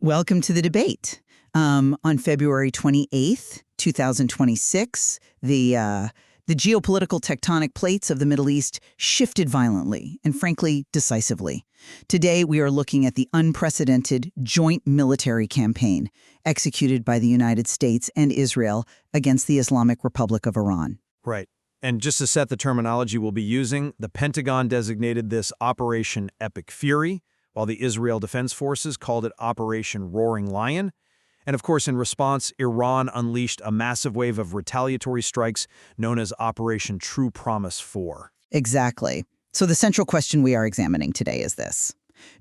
Welcome to the debate. On February 28th, 2026, the geopolitical tectonic plates of the Middle East shifted violently and, frankly, decisively. Today, we are looking at the unprecedented joint military campaign executed by the United States and Israel against the Islamic Republic of Iran. Right. And just to set the terminology we'll be using, the Pentagon designated this Operation Epic Fury, while the Israel Defense Forces called it Operation Roaring Lion. And of course, in response, Iran unleashed a massive wave of retaliatory strikes known as Operation True Promise 4. Exactly. So the central question we are examining today is this.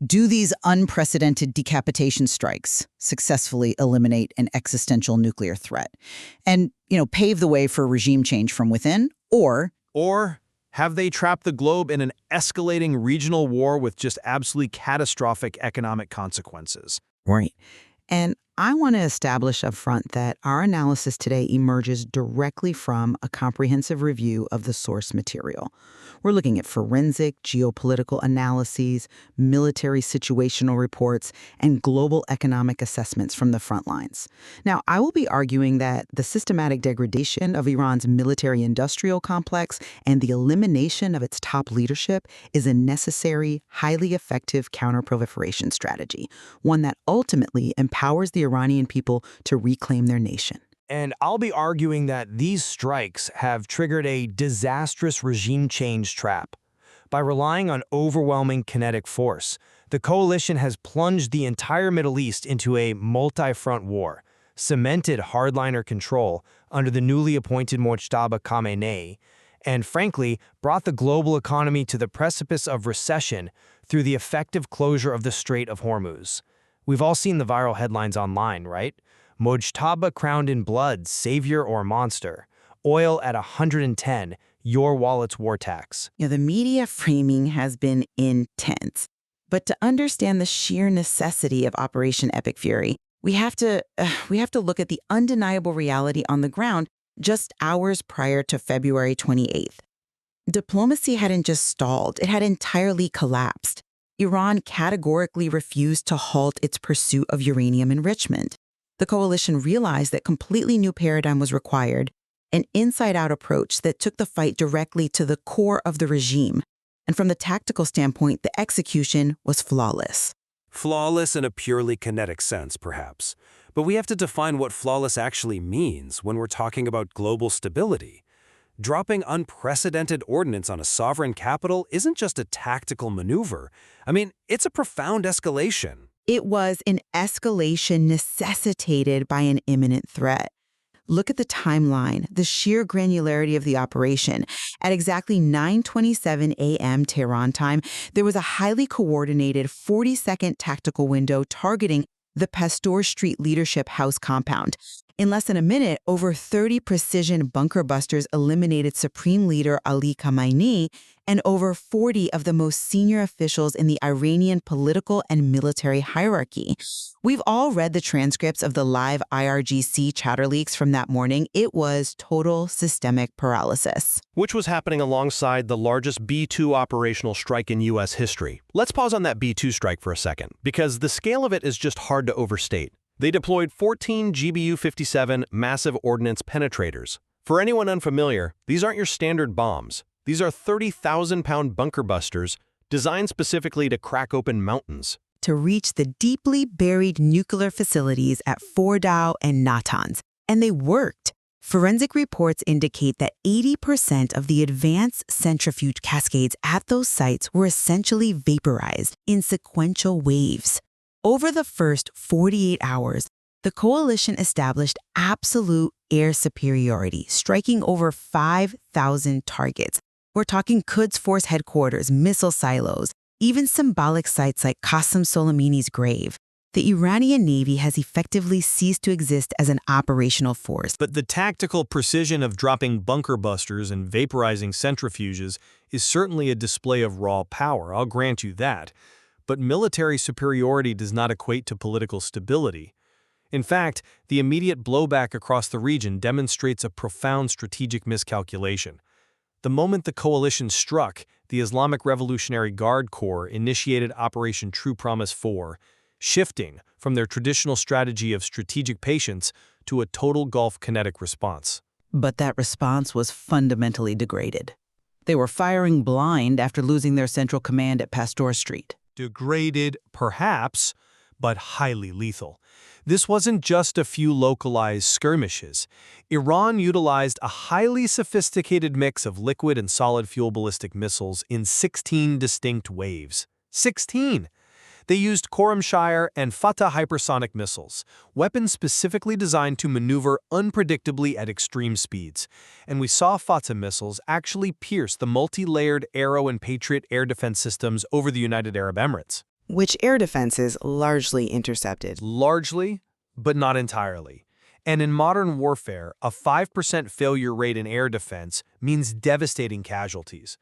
Do these unprecedented decapitation strikes successfully eliminate an existential nuclear threat and, pave the way for regime change from within, Or have they trapped the globe in an escalating regional war with just absolutely catastrophic economic consequences? Right. And I want to establish up front that our analysis today emerges directly from a comprehensive review of the source material. We're looking at forensic, geopolitical analyses, military situational reports, and global economic assessments from the front lines. Now, I will be arguing that the systematic degradation of Iran's military-industrial complex and the elimination of its top leadership is a necessary, highly effective counterproliferation strategy, one that ultimately empowers the Iranian people to reclaim their nation. And I'll be arguing that these strikes have triggered a disastrous regime change trap. By relying on overwhelming kinetic force, the coalition has plunged the entire Middle East into a multi-front war, cemented hardliner control under the newly appointed Mojtaba Khamenei, and frankly, brought the global economy to the precipice of recession through the effective closure of the Strait of Hormuz. We've all seen the viral headlines online, right? Mojtaba crowned in blood, savior or monster. Oil at 110, your wallet's war tax. The media framing has been intense. But to understand the sheer necessity of Operation Epic Fury, we have to look at the undeniable reality on the ground just hours prior to February 28th. Diplomacy hadn't just stalled, it had entirely collapsed. Iran categorically refused to halt its pursuit of uranium enrichment. The coalition realized that a completely new paradigm was required, an inside-out approach that took the fight directly to the core of the regime. And from the tactical standpoint, the execution was flawless. Flawless in a purely kinetic sense, perhaps. But we have to define what flawless actually means when we're talking about global stability. Dropping unprecedented ordnance on a sovereign capital isn't just a tactical maneuver. It's a profound escalation. It was an escalation necessitated by an imminent threat. Look at the timeline, the sheer granularity of the operation. At exactly 9:27 a.m. Tehran time, there was a highly coordinated 40-second tactical window targeting the Pasteur Street Leadership House compound. In less than a minute, over 30 precision bunker busters eliminated Supreme Leader Ali Khamenei and over 40 of the most senior officials in the Iranian political and military hierarchy. We've all read the transcripts of the live IRGC chatter leaks from that morning. It was total systemic paralysis. Which was happening alongside the largest B-2 operational strike in U.S. history. Let's pause on that B-2 strike for a second, because the scale of it is just hard to overstate. They deployed 14 GBU-57 massive ordnance penetrators. For anyone unfamiliar, these aren't your standard bombs. These are 30,000-pound bunker busters designed specifically to crack open mountains. To reach the deeply buried nuclear facilities at Fordow and Natanz. And they worked. Forensic reports indicate that 80% of the advanced centrifuge cascades at those sites were essentially vaporized in sequential waves. Over the first 48 hours, the coalition established absolute air superiority, striking over 5,000 targets. We're talking Quds Force headquarters, missile silos, even symbolic sites like Qasem Soleimani's grave. The Iranian Navy has effectively ceased to exist as an operational force. But the tactical precision of dropping bunker busters and vaporizing centrifuges is certainly a display of raw power, I'll grant you that. But military superiority does not equate to political stability. In fact, the immediate blowback across the region demonstrates a profound strategic miscalculation. The moment the coalition struck, the Islamic Revolutionary Guard Corps initiated Operation True Promise 4, shifting from their traditional strategy of strategic patience to a total Gulf kinetic response. But that response was fundamentally degraded. They were firing blind after losing their central command at Pasteur Street. Degraded, perhaps, but highly lethal. This wasn't just a few localized skirmishes. Iran utilized a highly sophisticated mix of liquid and solid fuel ballistic missiles in 16 distinct waves. 16! They used Khorramshahr and Fateh hypersonic missiles, weapons specifically designed to maneuver unpredictably at extreme speeds. And we saw Fateh missiles actually pierce the multi-layered Arrow and Patriot air defense systems over the United Arab Emirates. Which air defenses largely intercepted. Largely, but not entirely. And in modern warfare, a 5% failure rate in air defense means devastating casualties.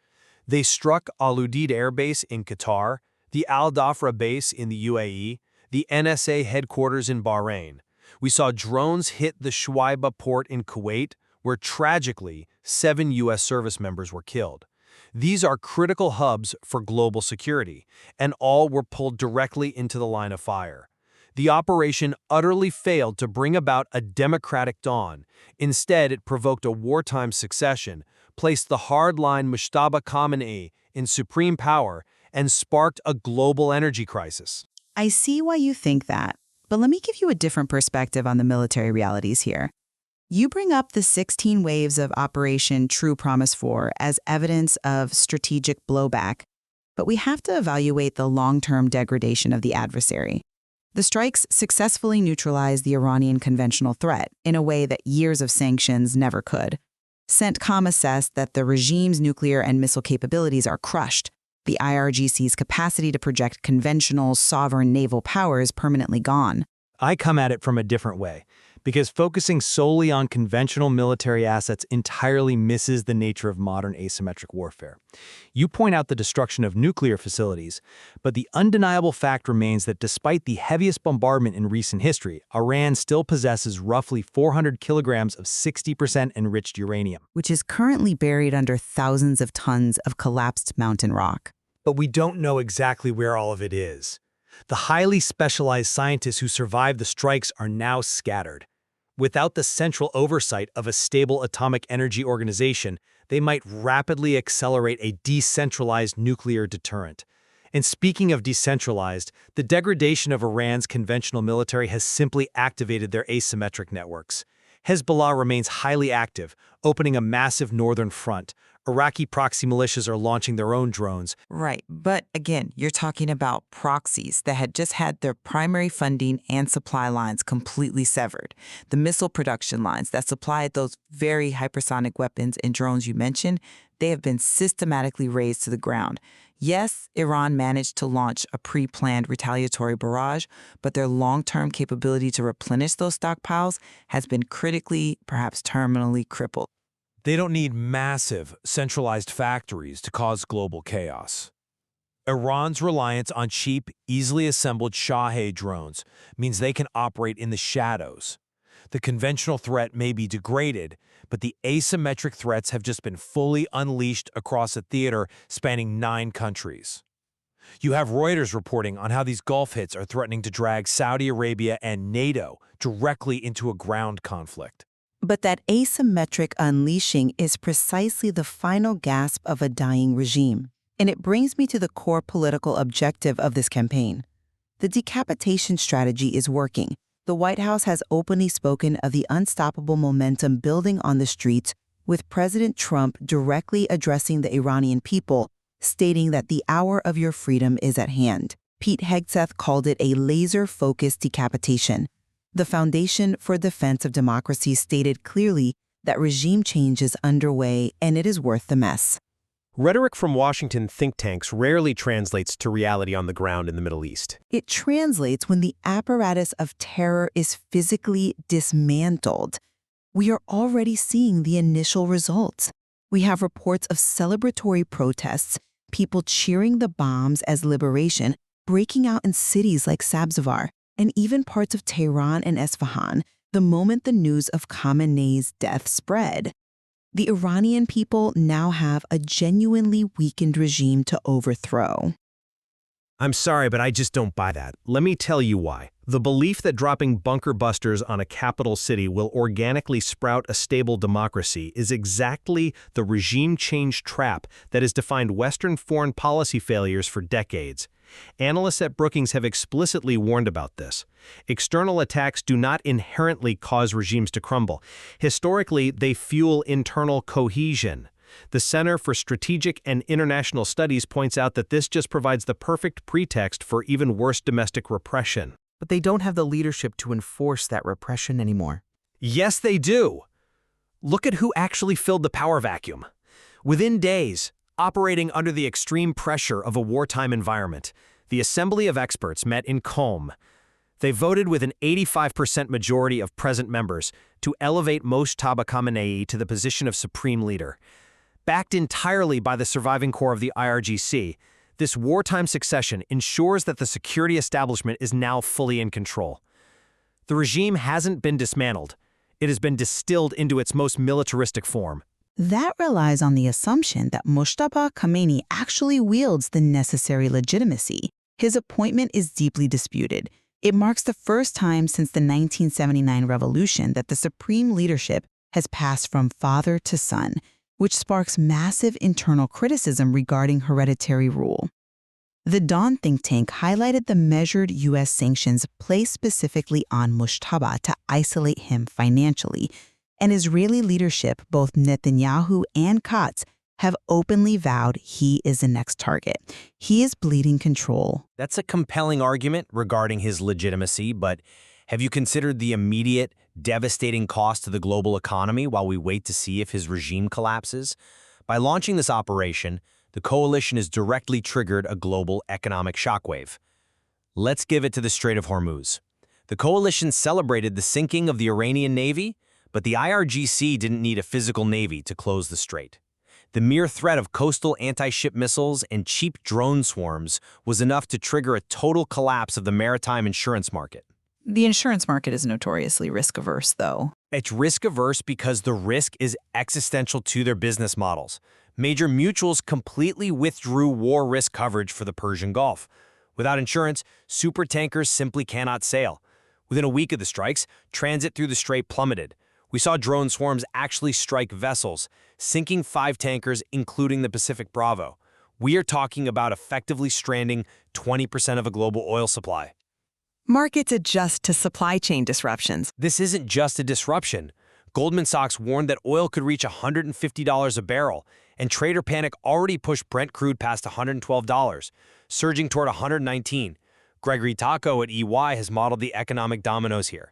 They struck Al Udeid Air Base in Qatar, the Al Dhafra base in the UAE, the NSA headquarters in Bahrain. We saw drones hit the Shuaiba port in Kuwait, where tragically 7 U.S. service members were killed. These are critical hubs for global security, and all were pulled directly into the line of fire. The operation utterly failed to bring about a democratic dawn. Instead, it provoked a wartime succession, placed the hardline Mojtaba Khamenei in supreme power, and sparked a global energy crisis. I see why you think that, but let me give you a different perspective on the military realities here. You bring up the 16 waves of Operation True Promise 4 as evidence of strategic blowback, but we have to evaluate the long-term degradation of the adversary. The strikes successfully neutralized the Iranian conventional threat in a way that years of sanctions never could. CENTCOM assessed that the regime's nuclear and missile capabilities are crushed. The IRGC's capacity to project conventional, sovereign naval power is permanently gone. I come at it from a different way, because focusing solely on conventional military assets entirely misses the nature of modern asymmetric warfare. You point out the destruction of nuclear facilities, but the undeniable fact remains that despite the heaviest bombardment in recent history, Iran still possesses roughly 400 kilograms of 60% enriched uranium, which is currently buried under thousands of tons of collapsed mountain rock. But we don't know exactly where all of it is. The highly specialized scientists who survived the strikes are now scattered. Without the central oversight of a stable atomic energy organization, they might rapidly accelerate a decentralized nuclear deterrent. And speaking of decentralized, the degradation of Iran's conventional military has simply activated their asymmetric networks. Hezbollah remains highly active, opening a massive northern front. Iraqi proxy militias are launching their own drones. Right, but again, you're talking about proxies that had just had their primary funding and supply lines completely severed. The missile production lines that supplied those very hypersonic weapons and drones you mentioned, they have been systematically razed to the ground. Yes, Iran managed to launch a pre-planned retaliatory barrage, but their long-term capability to replenish those stockpiles has been critically, perhaps terminally crippled. They don't need massive, centralized factories to cause global chaos. Iran's reliance on cheap, easily assembled Shahed drones means they can operate in the shadows. The conventional threat may be degraded, but the asymmetric threats have just been fully unleashed across a theater spanning 9 countries. You have Reuters reporting on how these Gulf hits are threatening to drag Saudi Arabia and NATO directly into a ground conflict. But that asymmetric unleashing is precisely the final gasp of a dying regime. And it brings me to the core political objective of this campaign. The decapitation strategy is working. The White House has openly spoken of the unstoppable momentum building on the streets, with President Trump directly addressing the Iranian people, stating that the hour of your freedom is at hand. Pete Hegseth called it a laser-focused decapitation. The Foundation for Defense of Democracy stated clearly that regime change is underway and it is worth the mess. Rhetoric from Washington think tanks rarely translates to reality on the ground in the Middle East. It translates when the apparatus of terror is physically dismantled. We are already seeing the initial results. We have reports of celebratory protests, people cheering the bombs as liberation, breaking out in cities like Sabzavar, and even parts of Tehran and Esfahan the moment the news of Khamenei's death spread. The Iranian people now have a genuinely weakened regime to overthrow. I'm sorry, but I just don't buy that. Let me tell you why. The belief that dropping bunker busters on a capital city will organically sprout a stable democracy is exactly the regime change trap that has defined Western foreign policy failures for decades. Analysts at Brookings have explicitly warned about this. External attacks do not inherently cause regimes to crumble. Historically, they fuel internal cohesion. The Center for Strategic and International Studies points out that this just provides the perfect pretext for even worse domestic repression. But they don't have the leadership to enforce that repression anymore. Yes, they do. Look at who actually filled the power vacuum. Within days, operating under the extreme pressure of a wartime environment, the Assembly of Experts met in Qom. They voted with an 85% majority of present members to elevate Mojtaba Khamenei to the position of supreme leader. Backed entirely by the surviving core of the IRGC, this wartime succession ensures that the security establishment is now fully in control. The regime hasn't been dismantled. It has been distilled into its most militaristic form. That relies on the assumption that Mojtaba Khamenei actually wields the necessary legitimacy. His appointment is deeply disputed. It marks the first time since the 1979 revolution that the supreme leadership has passed from father to son, which sparks massive internal criticism regarding hereditary rule. The Dawn think tank highlighted the measured U.S. sanctions placed specifically on Mojtaba to isolate him financially, and Israeli leadership, both Netanyahu and Katz, have openly vowed he is the next target. He is bleeding control. That's a compelling argument regarding his legitimacy, but have you considered the immediate, devastating cost to the global economy while we wait to see if his regime collapses? By launching this operation, the coalition has directly triggered a global economic shockwave. Let's give it to the Strait of Hormuz. The coalition celebrated the sinking of the Iranian Navy, but the IRGC didn't need a physical navy to close the strait. The mere threat of coastal anti-ship missiles and cheap drone swarms was enough to trigger a total collapse of the maritime insurance market. The insurance market is notoriously risk-averse, though. It's risk-averse because the risk is existential to their business models. Major mutuals completely withdrew war risk coverage for the Persian Gulf. Without insurance, supertankers simply cannot sail. Within a week of the strikes, transit through the strait plummeted. We saw drone swarms actually strike vessels, sinking 5 tankers, including the Pacific Bravo. We are talking about effectively stranding 20% of a global oil supply. Markets adjust to supply chain disruptions. This isn't just a disruption. Goldman Sachs warned that oil could reach $150 a barrel, and trader panic already pushed Brent crude past $112, surging toward $119. Gregory Taco at EY has modeled the economic dominoes here.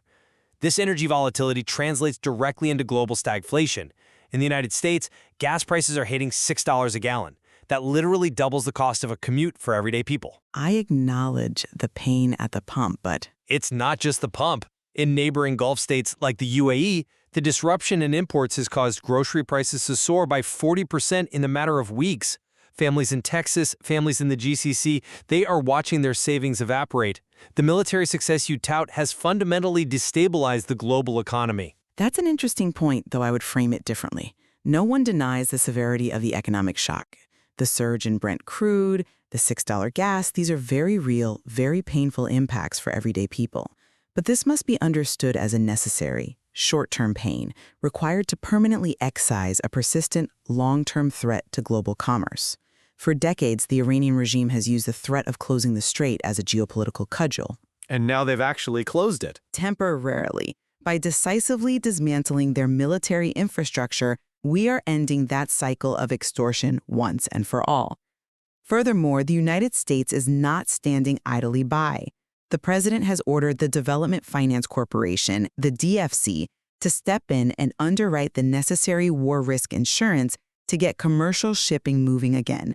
This energy volatility translates directly into global stagflation. In the United States, gas prices are hitting $6 a gallon. That literally doubles the cost of a commute for everyday people. I acknowledge the pain at the pump, but It's not just the pump. In neighboring Gulf states like the UAE, the disruption in imports has caused grocery prices to soar by 40% in a matter of weeks. Families in Texas, families in the GCC, they are watching their savings evaporate. The military success you tout has fundamentally destabilized the global economy. that's an interesting point, though I would frame it differently. No one denies the severity of the economic shock. The surge in Brent crude, the $6 gas, these are very real, very painful impacts for everyday people. But this must be understood as a necessary, short-term pain, required to permanently excise a persistent, long-term threat to global commerce. For decades, the Iranian regime has used the threat of closing the strait as a geopolitical cudgel. And now they've actually closed it. Temporarily, by decisively dismantling their military infrastructure, we are ending that cycle of extortion once and for all. Furthermore, the United States is not standing idly by. The president has ordered the Development Finance Corporation, the DFC, to step in and underwrite the necessary war risk insurance to get commercial shipping moving again.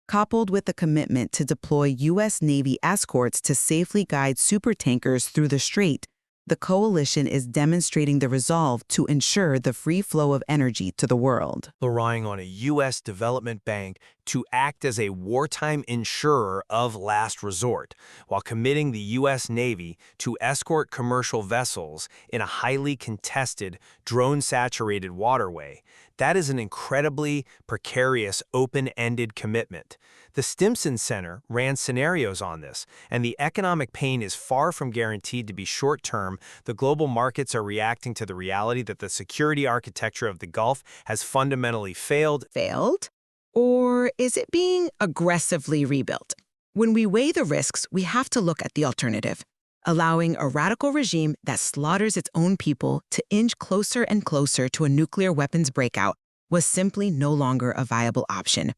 Coupled with the commitment to deploy U.S. Navy escorts to safely guide supertankers through the strait, the coalition is demonstrating the resolve to ensure the free flow of energy to the world. Relying on a U.S. development bank to act as a wartime insurer of last resort, while committing the U.S. Navy to escort commercial vessels in a highly contested, drone-saturated waterway. That is an incredibly precarious, open-ended commitment. The Stimson Center ran scenarios on this, and the economic pain is far from guaranteed to be short-term. The global markets are reacting to the reality that the security architecture of the Gulf has fundamentally failed. Failed? Or is it being aggressively rebuilt? When we weigh the risks, we have to look at the alternative. Allowing a radical regime that slaughters its own people to inch closer and closer to a nuclear weapons breakout was simply no longer a viable option.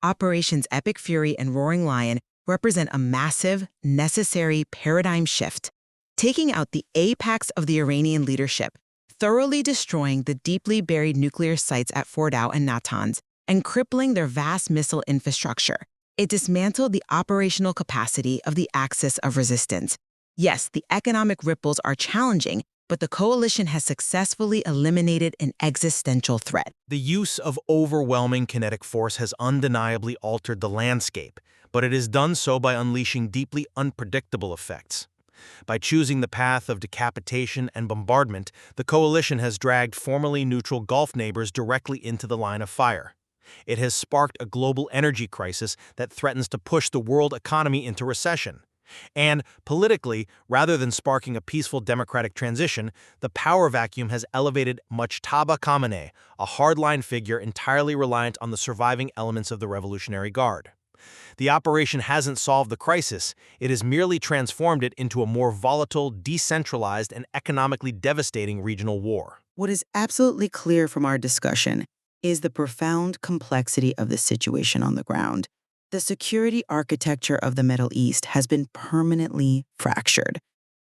Operations Epic Fury and Roaring Lion represent a massive, necessary paradigm shift, taking out the apex of the Iranian leadership, thoroughly destroying the deeply buried nuclear sites at Fordow and Natanz, and crippling their vast missile infrastructure. It dismantled the operational capacity of the axis of resistance. Yes, the economic ripples are challenging, but the coalition has successfully eliminated an existential threat. The use of overwhelming kinetic force has undeniably altered the landscape, but it has done so by unleashing deeply unpredictable effects. By choosing the path of decapitation and bombardment, the coalition has dragged formerly neutral Gulf neighbors directly into the line of fire. It has sparked a global energy crisis that threatens to push the world economy into recession. And, politically, rather than sparking a peaceful democratic transition, the power vacuum has elevated Mojtaba Khamenei, a hardline figure entirely reliant on the surviving elements of the Revolutionary Guard. The operation hasn't solved the crisis, it has merely transformed it into a more volatile, decentralized, and economically devastating regional war. What is absolutely clear from our discussion is the profound complexity of the situation on the ground. The security architecture of the Middle East has been permanently fractured.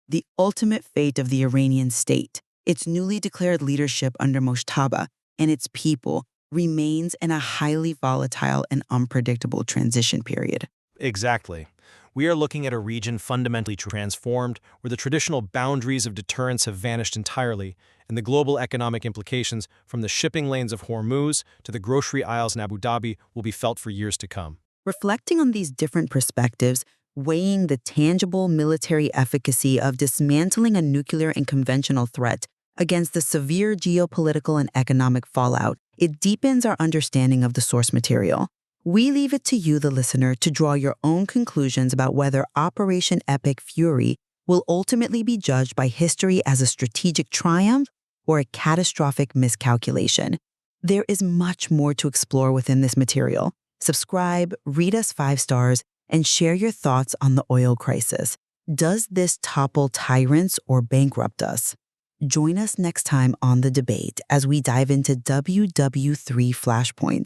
The ultimate fate of the Iranian state, its newly declared leadership under Mojtaba, and its people remains in a highly volatile and unpredictable transition period. Exactly. We are looking at a region fundamentally transformed, where the traditional boundaries of deterrence have vanished entirely, and the global economic implications from the shipping lanes of Hormuz to the grocery aisles in Abu Dhabi will be felt for years to come. Reflecting on these different perspectives, weighing the tangible military efficacy of dismantling a nuclear and conventional threat against the severe geopolitical and economic fallout, it deepens our understanding of the source material. We leave it to you, the listener, to draw your own conclusions about whether Operation Epic Fury will ultimately be judged by history as a strategic triumph or a catastrophic miscalculation. There is much more to explore within this material. Subscribe, read us 5 stars, and share your thoughts on the oil crisis. Does this topple tyrants or bankrupt us? Join us next time on The Debate as we dive into WW3 flashpoints,